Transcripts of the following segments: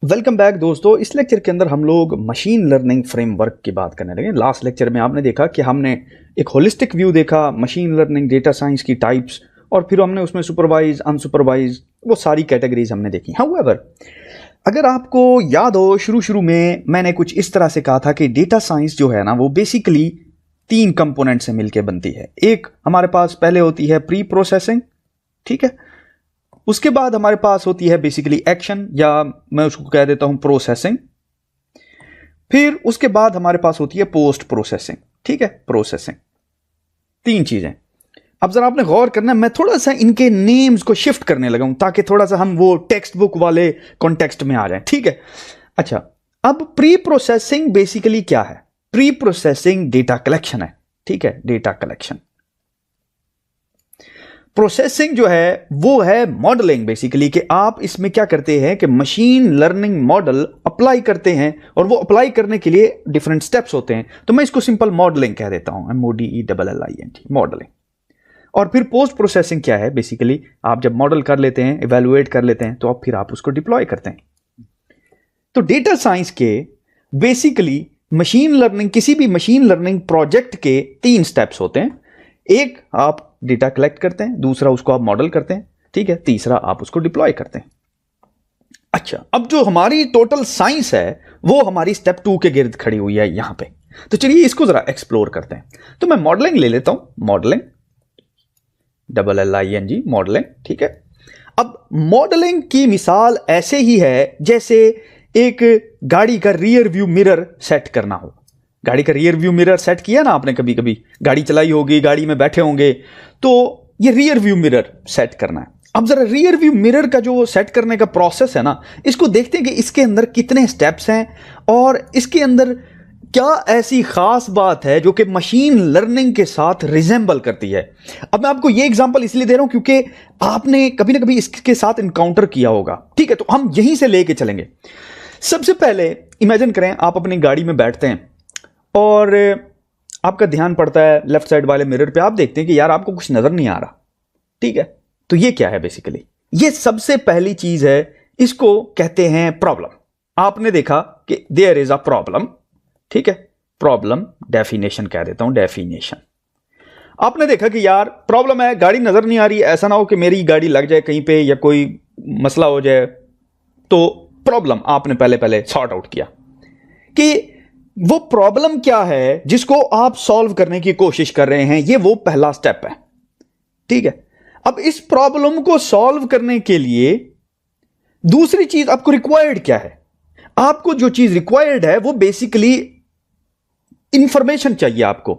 Welcome back दोस्तों। इस lecture के अंदर हम लोग मशीन लर्निंग फ्रेमवर्क की बात करने लगे। लास्ट लेक्चर में आपने देखा कि हमने एक होलिस्टिक व्यू देखा मशीन लर्निंग डेटा साइंस की टाइप्स, और फिर हमने उसमें सुपरवाइज अनसुपरवाइज वो सारी कैटेगरीज हमने देखी। हाउएवर, अगर आपको याद हो शुरू में मैंने कुछ इस तरह से कहा था कि डेटा साइंस जो है ना वो बेसिकली 3 कंपोनेंट से मिलकर बनती है। एक हमारे पास पहले होती है प्री प्रोसेसिंग, ठीक है। उसके बाद हमारे पास होती है बेसिकली एक्शन, या मैं उसको कह देता हूं प्रोसेसिंग। फिर उसके बाद हमारे पास होती है पोस्ट प्रोसेसिंग, ठीक है, प्रोसेसिंग। 3 चीजें। अब जरा आपने गौर करना, मैं थोड़ा सा इनके नेम्स को शिफ्ट करने लगा हूं ताकि थोड़ा सा हम वो टेक्स्ट बुक वाले कॉन्टेक्स्ट में आ जाएं, ठीक है। अच्छा, अब प्री प्रोसेसिंग बेसिकली क्या है? प्री प्रोसेसिंग डेटा कलेक्शन है, ठीक है, डेटा कलेक्शन। प्रोसेसिंग जो है वो है मॉडलिंग, बेसिकली कि आप इसमें क्या करते हैं कि मशीन लर्निंग मॉडल अप्लाई करते हैं, और वो अप्लाई करने के लिए डिफरेंट स्टेप्स होते हैं। तो मैं इसको सिंपल मॉडलिंग कह देता हूं, MODELLING, मॉडलिंग। और फिर पोस्ट प्रोसेसिंग क्या है? बेसिकली आप जब मॉडल कर लेते हैं, इवेलुएट कर लेते हैं, तो अब फिर आप उसको डिप्लॉय करते हैं। तो डेटा साइंस के बेसिकली मशीन लर्निंग, किसी भी मशीन लर्निंग प्रोजेक्ट के 3 स्टेप्स होते हैं। एक, आप डेटा कलेक्ट करते हैं, दूसरा उसको आप मॉडल करते हैं, ठीक है, तीसरा आप उसको डिप्लॉय करते हैं। अच्छा, अब जो हमारी टोटल साइंस है वो हमारी स्टेप 2 के गिर्द खड़ी हुई है यहां पे। तो चलिए इसको जरा एक्सप्लोर करते हैं। तो मैं मॉडलिंग ले लेता हूं, मॉडलिंग, LLING, मॉडलिंग, ठीक है। अब मॉडलिंग की मिसाल ऐसे ही है जैसे एक गाड़ी का रियर व्यू मिरर सेट करना हो। गाड़ी का रियर व्यू मिरर सेट किया ना आपने, कभी कभी गाड़ी चलाई होगी, गाड़ी में बैठे होंगे, तो ये रियर व्यू मिरर सेट करना है। अब जरा रियर व्यू मिरर का जो सेट करने का प्रोसेस है ना, इसको देखते हैं कि इसके अंदर कितने स्टेप्स हैं और इसके अंदर क्या ऐसी खास बात है जो कि मशीन लर्निंग के साथ रिजेंबल करती है। अब मैं आपको ये एग्जांपल इसलिए दे रहा हूं क्योंकि आपने कभी ना कभी इसके साथ इनकाउंटर किया होगा, ठीक है। तो हम यहीं से लेके चलेंगे। सबसे पहले इमेजिन करें आप अपनी गाड़ी में बैठते हैं और आपका ध्यान पड़ता है लेफ्ट साइड वाले मिरर पे, आप देखते हैं कि यार आपको कुछ नजर नहीं आ रहा, ठीक है। तो ये क्या है? बेसिकली ये सबसे पहली चीज है, इसको कहते हैं प्रॉब्लम। आपने देखा कि देयर इज अ प्रॉब्लम, ठीक है, प्रॉब्लम डेफिनेशन कह देता हूं, डेफिनेशन। आपने देखा कि यार प्रॉब्लम है, गाड़ी नजर नहीं आ रही, ऐसा ना हो कि मेरी गाड़ी लग जाए कहीं पे या कोई मसला हो जाए। तो प्रॉब्लम आपने पहले सॉर्ट आउट किया कि वो प्रॉब्लम क्या है जिसको आप सॉल्व करने की कोशिश कर रहे हैं। ये वो पहला स्टेप है, ठीक है। अब इस प्रॉब्लम को सॉल्व करने के लिए दूसरी चीज आपको रिक्वायर्ड क्या है? आपको जो चीज रिक्वायर्ड है वो बेसिकली इंफॉर्मेशन चाहिए आपको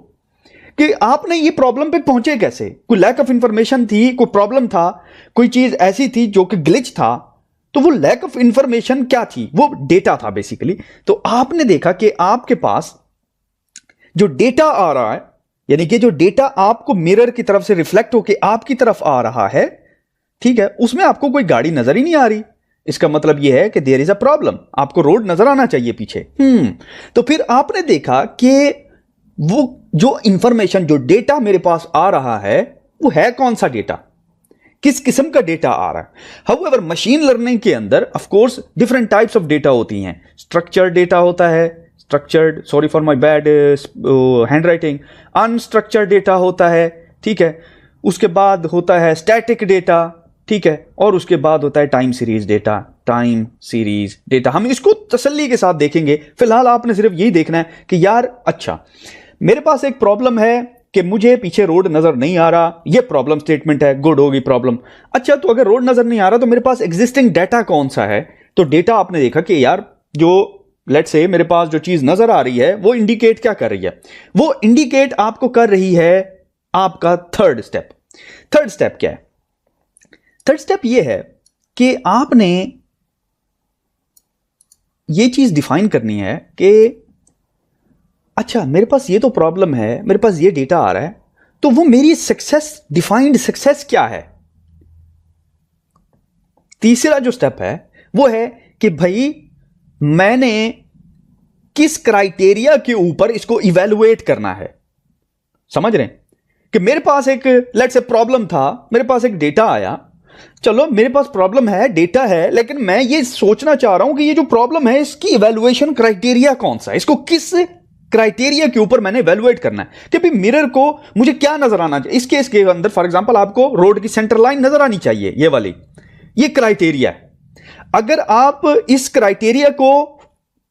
कि आपने ये प्रॉब्लम पे पहुंचे कैसे। कोई लैक ऑफ इंफॉर्मेशन थी, कोई प्रॉब्लम था, कोई चीज ऐसी थी जो कि ग्लिच था, तो वो लैक ऑफ इंफॉर्मेशन क्या थी? वो डेटा था बेसिकली। तो आपने देखा कि आपके पास जो डेटा आ रहा है, यानी कि जो डेटा आपको मिरर की तरफ से रिफ्लेक्ट होकर आपकी तरफ आ रहा है, ठीक है, उसमें आपको कोई गाड़ी नजर ही नहीं आ रही। इसका मतलब यह है कि देयर इज अ प्रॉब्लम, आपको रोड नजर आना चाहिए पीछे। तो फिर आपने देखा कि वो जो इंफॉर्मेशन, जो डेटा मेरे पास आ रहा है वो है कौन सा डेटा, किस किस्म का डेटा आ रहा है। हाउएवर मशीन लर्निंग के अंदर of course different types of data होती हैं। स्ट्रक्चर्ड डेटा होता है, structured, sorry for my bad handwriting, unstructured data होता है, ठीक है। उसके बाद होता है स्टैटिक डेटा, ठीक है, और उसके बाद होता है time series data, time series data. हम इसको तसल्ली के साथ देखेंगे। फिलहाल आपने सिर्फ यही देखना है कि यार अच्छा मेरे पास एक प्रॉब्लम है कि मुझे पीछे रोड नजर नहीं आ रहा, ये प्रॉब्लम स्टेटमेंट है, गुड होगी प्रॉब्लम। अच्छा, तो अगर रोड नजर नहीं आ रहा तो मेरे पास एग्जिस्टिंग डाटा कौन सा है? तो डेटा आपने देखा कि यार जो लेट्स से मेरे पास जो चीज नजर आ रही है वो इंडिकेट क्या कर रही है? वो इंडिकेट आपको कर रही है आपका थर्ड स्टेप। थर्ड स्टेप क्या है? थर्ड स्टेप ये है कि आपने ये चीज डिफाइन करनी है कि अच्छा मेरे पास ये तो प्रॉब्लम है, मेरे पास ये डेटा आ रहा है, तो वो मेरी सक्सेस, डिफाइंड सक्सेस क्या है? तीसरा जो स्टेप है वो है कि भाई मैंने किस क्राइटेरिया के ऊपर इसको इवेलुएट करना है। समझ रहे हैं कि मेरे पास एक लेट्स से प्रॉब्लम था, मेरे पास एक डेटा आया, चलो मेरे पास प्रॉब्लम है, डेटा है, लेकिन मैं ये सोचना चाह रहा हूं कि ये जो प्रॉब्लम है इसकी इवैल्यूएशन क्राइटेरिया कौन सा है, इसको किस क्राइटेरिया के ऊपर मैंने इवैल्यूएट करना है कि भाई मिरर को मुझे क्या नजर आना चाहिए। इस केस के अंदर फॉर एग्जांपल आपको रोड की सेंटर लाइन नजर आनी चाहिए, ये वाली, ये क्राइटेरिया है। अगर आप इस क्राइटेरिया को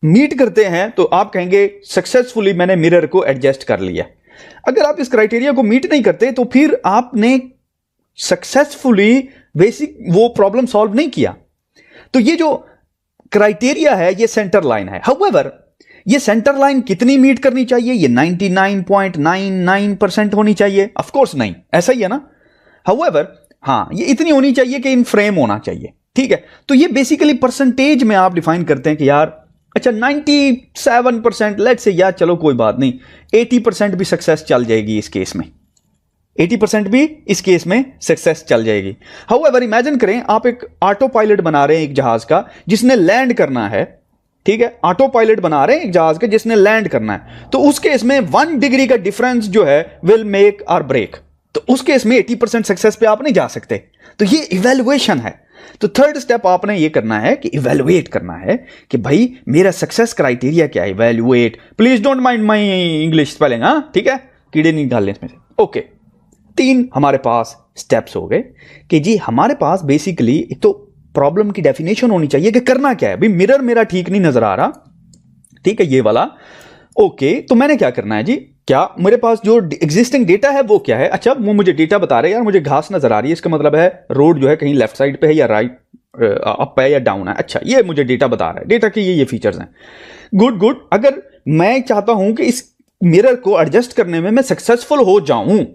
मीट करते हैं तो आप कहेंगे सक्सेसफुली मैंने मिरर को एडजस्ट कर लिया। अगर आप इस क्राइटेरिया को मीट नहीं करते तो फिर आपने सक्सेसफुली बेसिक वो प्रॉब्लम सॉल्व नहीं किया। तो ये जो क्राइटेरिया है ये सेंटर लाइन है। हाउएवर ये सेंटर लाइन कितनी मीट करनी चाहिए? ये 99.99% होनी चाहिए? ऑफ कोर्स नहीं, ऐसा ही है ना। हाउएवर हां, ये इतनी होनी चाहिए कि इन फ्रेम होना चाहिए, ठीक है। तो ये बेसिकली परसेंटेज में आप डिफाइन करते हैं कि यार अच्छा 97% लेट से, यार चलो कोई बात नहीं, 80% भी सक्सेस चल जाएगी इस केस में, 80% भी इस केस में सक्सेस चल जाएगी। हाउएवर इमेजिन करें आप एक ऑटो पायलट बना रहे हैं एक जहाज का जिसने लैंड करना है, ठीक है। ऑटो पायलट बना रहे हैं एक जहाज का जिसने लैंड करना है, तो उस केस में 1 डिग्री का डिफरेंस जो है विल मेक और ब्रेक। तो उस केस में 80% सक्सेस पे आप नहीं जा सकते। तो ये इवैल्यूएशन है। तो थर्ड स्टेप आपने ये करना है कि इवैल्यूएट करना है कि भाई मेरा सक्सेस क्राइटेरिया क्या है। Evaluate, please don't mind my English spelling, हाँ ठीक है, कीड़े नहीं डालने इसमें से। ओके, 3 हमारे पास स्टेप्स हो गए कि जी हमारे पास बेसिकली एक तो प्रॉब्लम की डेफिनेशन होनी चाहिए कि करना क्या है। भाई मिरर मेरा ठीक नहीं नजर आ रहा, ठीक है, ये वाला। ओके, तो मैंने क्या करना है जी, क्या मेरे पास जो एग्जिस्टिंग डेटा है वो क्या है? अच्छा वो मुझे डेटा बता रहे हैं यार मुझे घास नजर आ रही है, इसका मतलब है रोड जो है कहीं लेफ्ट साइड पे है या राइट अप है या डाउन है। अच्छा ये मुझे डेटा बता रहा है, डेटा के ये फीचर्स हैं। गुड। अगर मैं चाहता हूं कि इस मिरर को एडजस्ट करने में मैं सक्सेसफुल हो जाऊं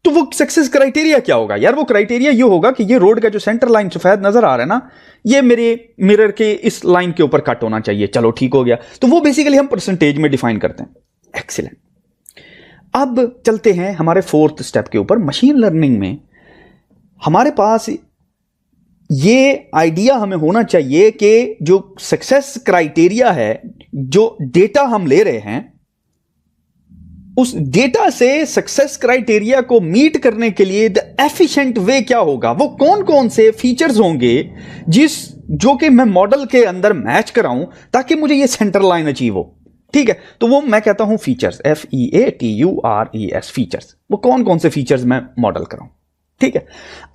तो वो सक्सेस क्राइटेरिया क्या होगा? यार वो क्राइटेरिया ये होगा कि ये रोड का जो सेंटर लाइन सफेद नजर आ रहा है ना, ये मेरे मिरर के इस लाइन के ऊपर कट होना चाहिए। चलो ठीक हो गया। तो वो बेसिकली हम परसेंटेज में डिफाइन करते हैं। एक्सीलेंट। अब चलते हैं हमारे 4th स्टेप के ऊपर। मशीन लर्निंग में हमारे पास ये आइडिया हमें होना चाहिए कि जो सक्सेस क्राइटेरिया है, जो डेटा हम ले रहे हैं, उस डेटा से सक्सेस क्राइटेरिया को मीट करने के लिए द एफिशिएंट वे क्या होगा, वो कौन कौन से फीचर्स होंगे जो कि मैं मॉडल के अंदर मैच कराऊं ताकि मुझे ये सेंटर लाइन अचीव हो। ठीक है, तो वो मैं कहता हूं फीचर्स, FEATURES, फीचर्स। वो कौन कौन से फीचर्स मैं मॉडल कराऊं। ठीक है,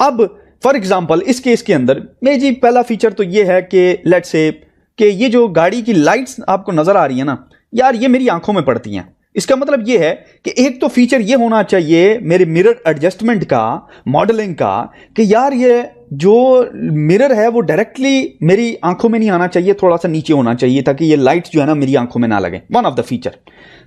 अब फॉर एग्जांपल इस केस के अंदर मैं जी पहला फीचर तो ये है कि लेट्स से कि ये जो गाड़ी की लाइट्स आपको नजर आ रही है ना यार, ये मेरी आंखों में पड़ती हैं। इसका मतलब ये है कि एक तो फीचर ये होना चाहिए मेरे मिरर एडजस्टमेंट का, मॉडलिंग का, कि यार ये जो मिरर है वो डायरेक्टली मेरी आंखों में नहीं आना चाहिए, थोड़ा सा नीचे होना चाहिए ताकि ये लाइट जो है ना मेरी आंखों में ना लगे। One of the feature.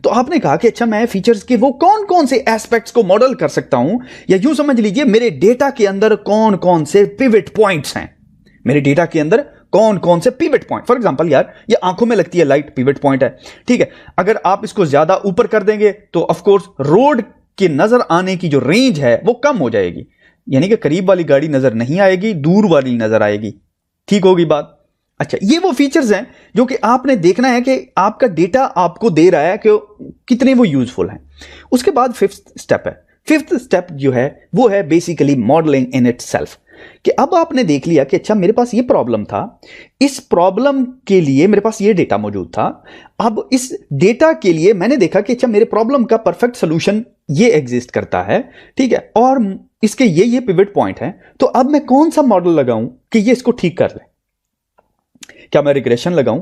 तो आपने कहा कि अच्छा मैं फीचर्स के वो कौन कौन से एस्पेक्ट्स को मॉडल कर सकता हूं, या यूं समझ लीजिए मेरे डेटा के अंदर कौन कौन से पिवट पॉइंट्स हैं, मेरे डेटा के अंदर कौन कौन से पिवट पॉइंट। फॉर एग्जांपल यार ये आंखों में लगती है लाइट, पिवट पॉइंट है। ठीक है, अगर आप इसको ज्यादा ऊपर कर देंगे तो ऑफ कोर्स रोड के नजर आने की जो रेंज है वो कम हो जाएगी, यानी कि करीब वाली गाड़ी नजर नहीं आएगी, दूर वाली नजर आएगी। ठीक होगी बात। अच्छा, ये वो फीचर्स हैं जो कि आपने देखना है कि आपका डेटा आपको दे रहा है कि कितने वो यूजफुल हैं। उसके बाद 5th स्टेप है। 5th स्टेप जो है वो है बेसिकली मॉडलिंग इन इटसेल्फ, कि अब आपने देख लिया कि अच्छा मेरे पास ये प्रॉब्लम था, इस प्रॉब्लम के लिए मेरे पास ये डेटा मौजूद था। अब इस डेटा के लिए मैंने देखा कि अच्छा मेरे प्रॉब्लम का परफेक्ट सॉल्यूशन ये एग्जिस्ट करता है। ठीक है, और इसके ये पिवट पॉइंट है। तो अब मैं कौन सा मॉडल लगाऊं कि ये इसको ठीक कर ले? क्या मैं रिग्रेशन लगाऊं,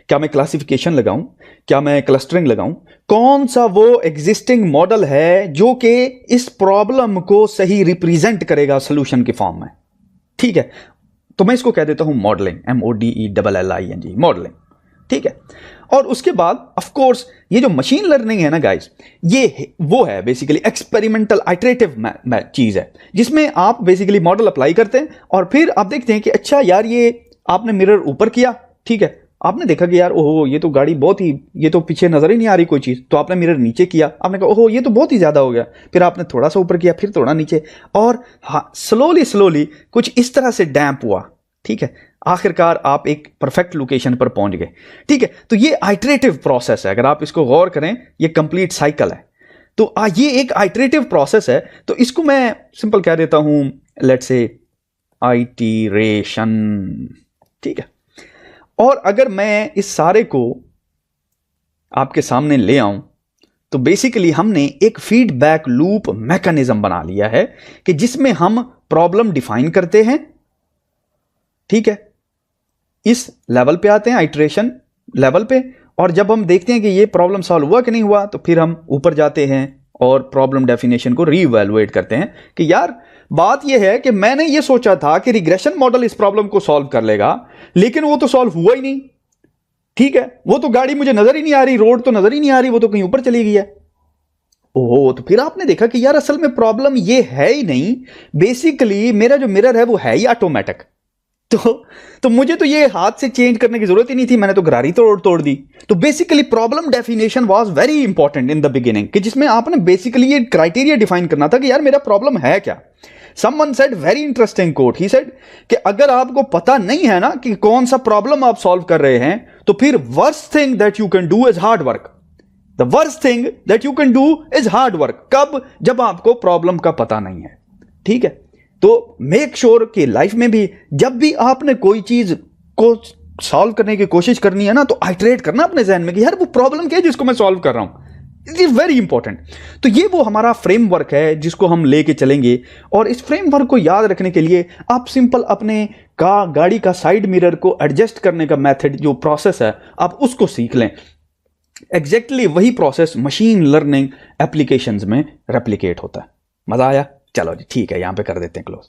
क्या मैं क्लासिफिकेशन लगाऊं, क्या मैं क्लस्टरिंग लगाऊं? कौन सा वो एग्जिस्टिंग मॉडल है जो कि इस प्रॉब्लम को सही रिप्रेजेंट करेगा सॉल्यूशन के फॉर्म में? ठीक है, तो मैं इसको कह देता हूं मॉडलिंग, MODELLING, मॉडलिंग। ठीक है, और उसके बाद ऑफ कोर्स ये जो मशीन लर्निंग है ना गाइस, ये वो है बेसिकली एक्सपेरिमेंटल आइटरेटिव चीज है, जिसमें आप बेसिकली मॉडल अप्लाई करते हैं और फिर आप देखते हैं कि अच्छा यार ये आपने मिरर ऊपर किया, ठीक है, आपने देखा कि यार ओहो ये तो गाड़ी बहुत ही, ये तो पीछे नजर ही नहीं आ रही कोई चीज, तो आपने मिरर नीचे किया, आपने कहा ओहो ये तो बहुत ही ज्यादा हो गया, फिर आपने थोड़ा सा ऊपर किया, फिर थोड़ा नीचे, और हाँ स्लोली कुछ इस तरह से डैम्प हुआ। ठीक है, आखिरकार आप एक परफेक्ट लोकेशन पर पहुंच गए। ठीक है, तो ये आइटरेटिव प्रोसेस है, अगर आप इसको गौर करें ये कंप्लीट साइकिल है। तो ये एक आइटरेटिव प्रोसेस है, तो इसको मैं सिंपल कह देता हूं लेट्स से आइटरेशन। ठीक है, और अगर मैं इस सारे को आपके सामने ले आऊं तो बेसिकली हमने एक फीडबैक लूप मैकेनिज्म बना लिया है कि जिसमें हम प्रॉब्लम डिफाइन करते हैं, ठीक है, इस लेवल पे आते हैं आइटरेशन लेवल पे, और जब हम देखते हैं कि ये प्रॉब्लम सॉल्व हुआ कि नहीं हुआ तो फिर हम ऊपर जाते हैं और प्रॉब्लम डेफिनेशन को रीइवैल्यूएट करते हैं कि यार बात यह है कि मैंने ये सोचा था कि रिग्रेशन मॉडल इस प्रॉब्लम को सॉल्व कर लेगा, लेकिन वो तो सॉल्व हुआ ही नहीं। ठीक है, वो तो गाड़ी मुझे नजर ही नहीं आ रही, रोड तो नजर ही नहीं आ रही, वो तो कहीं ऊपर चली गई है। ओहो, तो फिर आपने देखा कि यार असल में प्रॉब्लम ये है ही नहीं, बेसिकली मेरा जो मिरर है वो है ही ऑटोमेटिक। तो मुझे तो ये हाथ से चेंज करने की जरूरत ही नहीं थी, मैंने तो गरारी तोड़ दी। तो basically problem definition was very important in the beginning, कि जिसमें आपने बेसिकली ये क्राइटेरिया डिफाइन करना था कि यार मेरा प्रॉब्लम है क्या। Someone said very interesting coat, he said कि अगर आपको पता नहीं है ना कि कौन सा प्रॉब्लम आप सॉल्व कर रहे हैं, तो फिर worst thing that you can do is hard work. The worst thing that you can do is hard work. कब? जब आपको प्रॉब्लम का पता नहीं है। ठीक है, तो मेक श्योर कि लाइफ में भी जब भी आपने कोई चीज को सॉल्व करने की कोशिश करनी है ना, तो आइटरेट करना अपने जहन में कि यार वो प्रॉब्लम क्या है जिसको मैं सॉल्व कर रहा हूं। It is very important. तो ये वो हमारा फ्रेमवर्क है जिसको हम लेके चलेंगे, और इस फ्रेमवर्क को याद रखने के लिए आप सिंपल अपने गाड़ी का साइड मिरर को एडजस्ट करने का मेथड, जो प्रोसेस है, आप उसको सीख लें। एग्जैक्टली वही प्रोसेस मशीन लर्निंग एप्लीकेशंस में रेप्लिकेट होता है। मजा आया? चलो जी ठीक है, यहां पे कर देते हैं क्लोज।